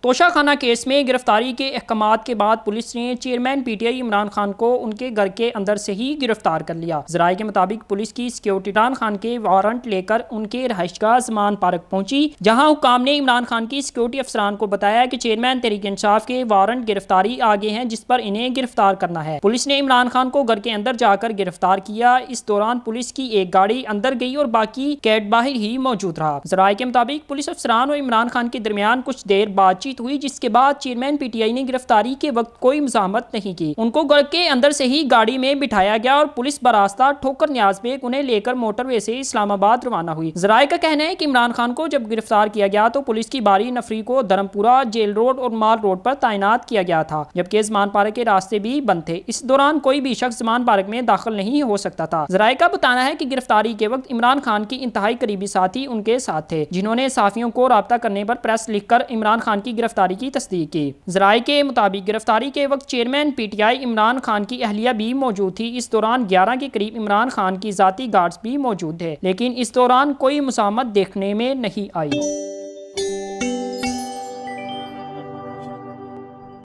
Toshakhana case में गिरफ्तारी के अहकामात के बाद पुलिस ने चेयरमैन पीटीआई इमरान खान को उनके घर के अंदर से ही गिरफ्तार कर लिया। जराये के मुताबिक पुलिस की सिक्योरिटी इमरान खान के वारंट लेकर उनके रहायशगाह ज़मान पार्क पहुंची, जहां हुक्काम ने इमरान खान की सिक्योरिटी अफसरान को बताया कि चेयरमैन तहरीक इंसाफ के वारंट गिरफ्तारी आ गए हैं, जिस पर इन्हें गिरफ्तार करना है। पुलिस ने इमरान खान को घर के अंदर जाकर गिरफ्तार किया। इस दौरान पुलिस की एक गाड़ी अंदर गई और बाकी कैट बाहर ही मौजूद रहा। जराये के मुताबिक पुलिस अफसरान और इमरान खान के दरमियान कुछ देर बातचीत हुई, जिसके बाद चेयरमैन पीटीआई ने गिरफ्तारी के वक्त कोई मज़ाहमत नहीं की। उनको घर के अंदर से ही गाड़ी में बिठाया गया और पुलिस बरास्ता ठोकर न्याज बेग उन्हें लेकर मोटरवे से इस्लामाबाद रवाना हुई। जराये का कहना है कि इमरान खान को जब गिरफ्तार किया गया तो पुलिस की बारी नफरी को धर्मपुरा, जेल रोड और माल रोड पर तैनात किया गया था, जबकि ज़मान पार्क के रास्ते भी बंद थे। इस दौरान कोई भी शख्स ज़मान पार्क में दाखिल नहीं हो सकता था। जराये का बताना है कि गिरफ्तारी के वक्त इमरान खान की इंतहाई करीबी साथी उनके साथ थे, जिन्होंने सहाफियों को राब्ता करने पर प्रेस लिखकर इमरान खान की गिरफ्तारी की तस्दीक की। जराये के मुताबिक गिरफ्तारी के वक्त चेयरमैन पीटीआई इमरान खान की अहलिया भी मौजूद थी। इस दौरान 11 के करीब इमरान खान की जाती गार्ड्स भी मौजूद थे, लेकिन इस दौरान कोई मुज़ाहमत देखने में नहीं आई।